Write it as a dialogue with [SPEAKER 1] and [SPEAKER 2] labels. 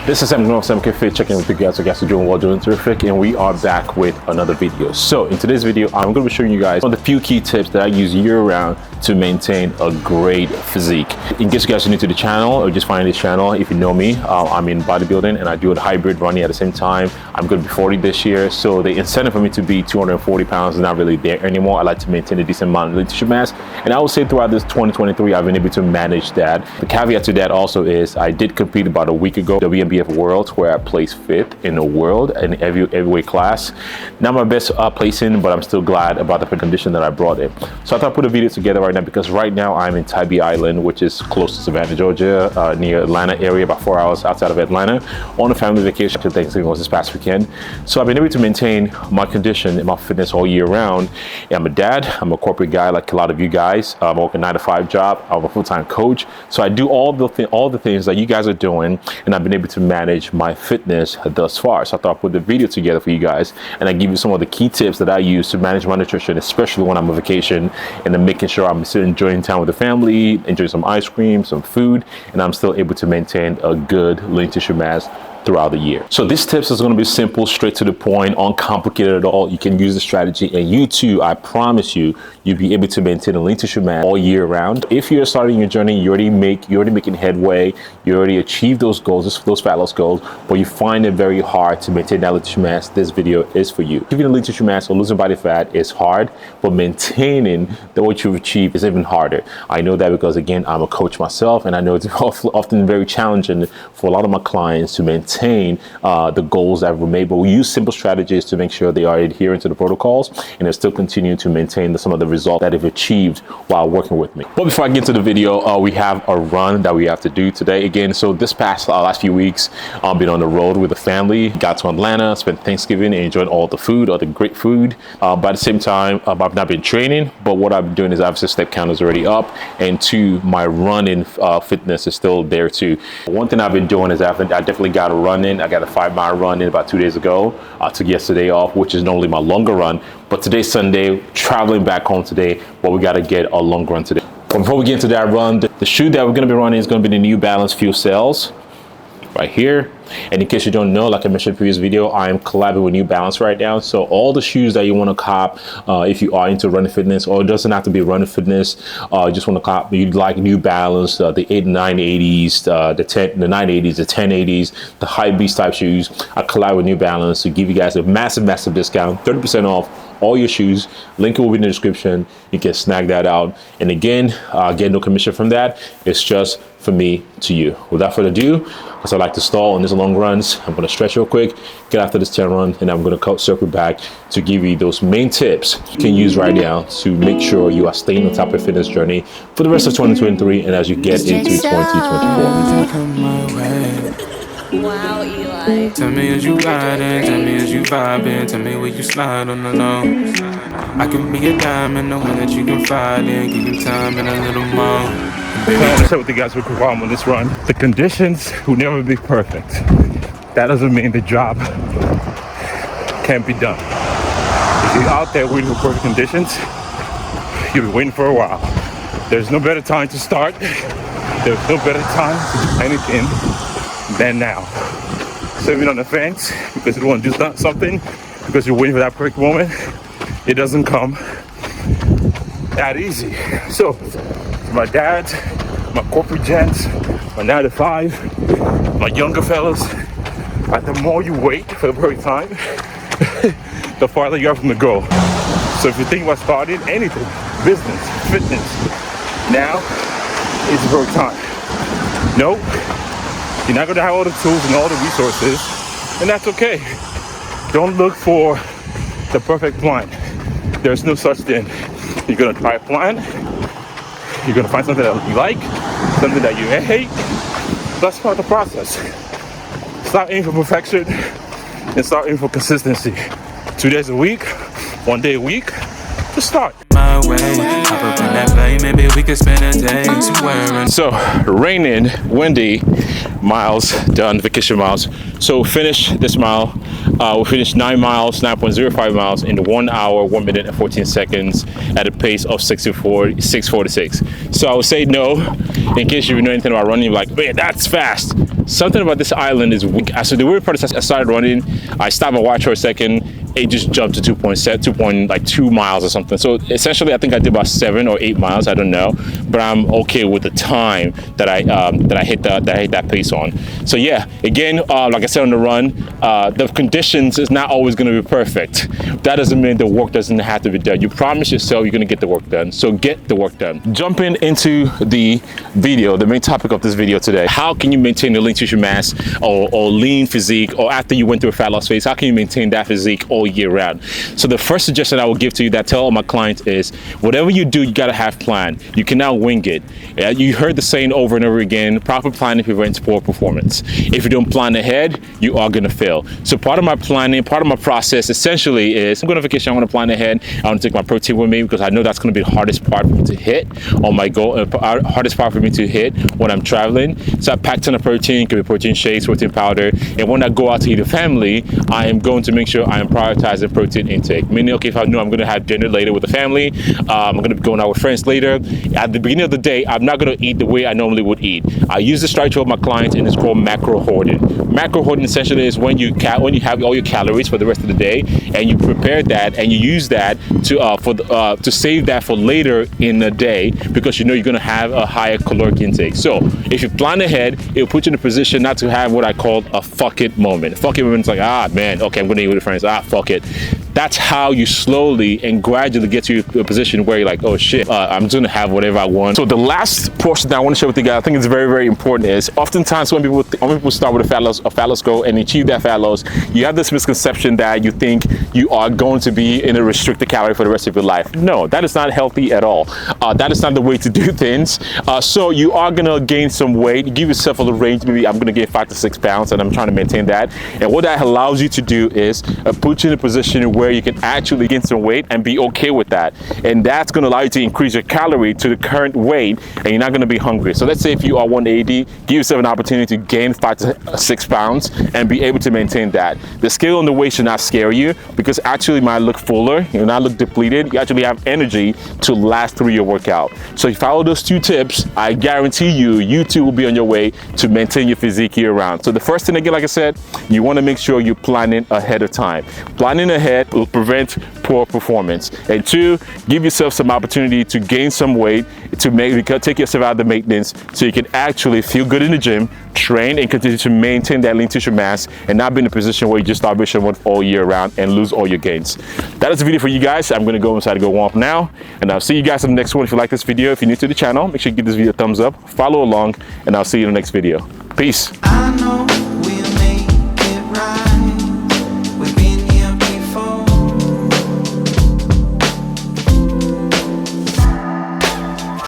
[SPEAKER 1] This is Sam Fit checking with you guys. So you guys are doing well, doing terrific, and we are back with another video. So in today's video, I'm going to be showing you guys one of the few key tips that I use year-round to maintain a great physique. In case you guys are new to the channel or just finding this channel, if you know me, I'm in bodybuilding and I do a hybrid running at the same time. I'm going to be 40 this year, so the incentive for me to be 240 pounds is not really there anymore. I like to maintain a decent amount of leadership mass, and I would say throughout this 2023, I've been able to manage that. The caveat to that also is I did compete about a week ago, WNBF Worlds, where I placed 5th in the world in every weight class. Not my best placing, but I'm still glad about the condition that I brought in. So I thought I'd put a video together right now because right now I'm in Tybee Island, which is close to Savannah, Georgia, near Atlanta area, about 4 hours outside of Atlanta, on a family vacation. Thanksgiving was this past weekend. So I've been able to maintain my condition and my fitness all year round. I'm a dad, I'm a corporate guy like a lot of you guys. I work a 9-to-5 job, I'm a full-time coach. So I do all the things that you guys are doing, and I've been able to manage my fitness thus far. So I thought I'd put the video together for you guys, and I give you some of the key tips that I use to manage my nutrition, especially when I'm on vacation, and then making sure I'm still enjoying time with the family, enjoying some ice cream, some food, and I'm still able to maintain a good lean tissue mass throughout the year. So this tips is going to be simple, straight to the point, uncomplicated at all. You can use the strategy, and you too, I promise you, you'll be able to maintain a lean tissue mass all year round. If you're starting your journey, you're already making headway, you already achieved those goals, those fat loss goals, but you find it very hard to maintain that lean tissue mass, this video is for you. Achieving the lean tissue mass or losing body fat is hard, but maintaining what you've achieved is even harder. I know that because, again, I'm a coach myself, and I know it's often very challenging for a lot of my clients to maintain the goals that were made, but we use simple strategies to make sure they are adhering to the protocols and they're still continuing to maintain some of the results that they've achieved while working with me. But before I get into the video, we have a run that we have to do today. Again, so this past last few weeks, I've been on the road with the family, got to Atlanta, spent Thanksgiving and enjoyed all the food, all the great food. But at the same time, I've not been training, but what I've been doing is obviously step count is already up, and two, my running fitness is still there too. One thing I've been doing is I definitely got to run in. I got a 5-mile run in about 2 days ago. I took yesterday off, which is normally my longer run, but today's Sunday, traveling back home today, but we got to get a long run today. But before we get into that run, the shoe that we're going to be running is going to be the New Balance Fuel Cells right here. And in case you don't know, like I mentioned in the previous video, I am collabing with New Balance right now. So all the shoes that you want to cop, if you are into running fitness, or it doesn't have to be running fitness, you just want to cop, you'd like New Balance, the 980s, the 980s, the 1080s, the high beast type shoes. I collab with New Balance to give you guys a massive discount, 30% off all your shoes. Link will be in the description. You can snag that out. And again, get no commission from that. It's just for me to you. Without further ado, because I like to stall on these long runs, I'm going to stretch real quick, get after this 10 run, and I'm going to circle back to give you those main tips you can use right now to make sure you are staying on top of your fitness journey for the rest of 2023 and as you get into 2024.
[SPEAKER 2] Wow, Eli.
[SPEAKER 3] Tell me as you riding, tell me as you vibing, tell me where you slide on the low. I can be a diamond, the one that you can find in, give you time and a little more.
[SPEAKER 1] I want to share with you guys real quick while I'm on this run. The conditions will never be perfect. That doesn't mean the job can't be done. If you're out there waiting for perfect conditions, you'll be waiting for a while. There's no better time to start. There's no better time to do anything than now. Sitting on the fence because you want to do something, because you're waiting for that perfect moment, it doesn't come that easy. So, for my dads, my corporate gents, my 9-to-5, my younger fellas, the more you wait for the perfect time, the farther you are from the goal. So if you think about starting anything, business, fitness, now is the perfect time. No, you're not going to have all the tools and all the resources, and that's okay. Don't look for the perfect plan. There's no such thing. You're going to try a plan. You're going to find something that you like, something that you hate. That's part of the process. Stop aiming for perfection and start aiming for consistency. 2 days a week, 1 day a week, just start.
[SPEAKER 3] My way, hop up in that plane, maybe we could spend a day wearing.
[SPEAKER 1] So, raining, windy, miles done, vacation miles. So finish this mile. We finished 9 miles, 9.05 miles in 1 hour, 1 minute and 14 seconds at a pace of 6:46. So I would say no, in case you know anything about running, you're like, man, that's fast. Something about this island is weak. So the weird part is I started running, I stopped my watch for a second, it just jumped to 2 miles or something. So essentially, I think I did about 7 or 8 miles. I don't know, but I'm okay with the time that I hit that pace on. So yeah, again, like I said on the run, the conditions is not always going to be perfect. That doesn't mean the work doesn't have to be done. You promise yourself you're going to get the work done. So get the work done. Jumping into the video, the main topic of this video today: how can you maintain the lean tissue mass or lean physique, or after you went through a fat loss phase, how can you maintain that physique all year round? So the first suggestion I will give to you, that I tell all my clients, is whatever you do, you got to have plan. You cannot wing it. You heard the saying over and over again: proper planning prevents poor performance. If you don't plan ahead, you are going to fail. So part of my planning, part of my process essentially is, I'm going on vacation, I want to plan ahead. I want to take my protein with me because I know that's going to be the hardest part for me to hit on my goal, hardest part for me to hit when I'm traveling. So I packed a ton of protein, it could be protein shakes, protein powder, and when I go out to eat with family, I am going to make sure I am prioritizing protein intake. Meaning, okay, if I know I'm going to have dinner later with the family, I'm going to be going out with friends later, at the beginning of the day, I'm not going to eat the way I normally would eat. I use this strategy with my clients, and it's called macro hoarding. Macro hoarding essentially is when you have all your calories for the rest of the day, and you prepare that and you use that to save that for later in the day, because you know you're going to have a higher caloric intake. So if you plan ahead, it'll put you in a position not to have what I call a fuck it moment. Fuck it moment is like, ah man, okay, I'm going to eat with friends. Ah, fuck it. That's how you slowly and gradually get to a position where you're like, oh shit, I'm just gonna have whatever I want. So the last portion that I want to share with you guys, I think it's very, very important, is oftentimes when people start with a fat loss goal and achieve that fat loss, you have this misconception that you think you are going to be in a restricted calorie for the rest of your life. No, that is not healthy at all. That is not the way to do things. So you are gonna gain some weight. Give yourself a little range. Maybe I'm gonna gain 5 to 6 pounds, and I'm trying to maintain that. And what that allows you to do is put you in a position where you can actually gain some weight and be okay with that. And that's going to allow you to increase your calorie to the current weight, and you're not going to be hungry. So let's say if you are 180, give yourself an opportunity to gain 5 to 6 pounds and be able to maintain that. The scale on the weight should not scare you, because actually you might look fuller, you not look depleted. You actually have energy to last through your workout. So if you follow those 2 tips, I guarantee you too will be on your way to maintain your physique year round. So the first thing, again, like I said, you want to make sure you're planning ahead of time. Planning ahead will prevent poor performance. And 2, give yourself some opportunity to gain some weight, to take yourself out of the maintenance, so you can actually feel good in the gym, train, and continue to maintain that lean tissue mass, and not be in a position where you just starvation mode all year round and lose all your gains. That is the video for you guys. I'm going to go inside and go warm up now, and I'll see you guys in the next one. If you like this video, if you're new to the channel, make sure you give this video a thumbs up, follow along, and I'll see you in the next video. Peace.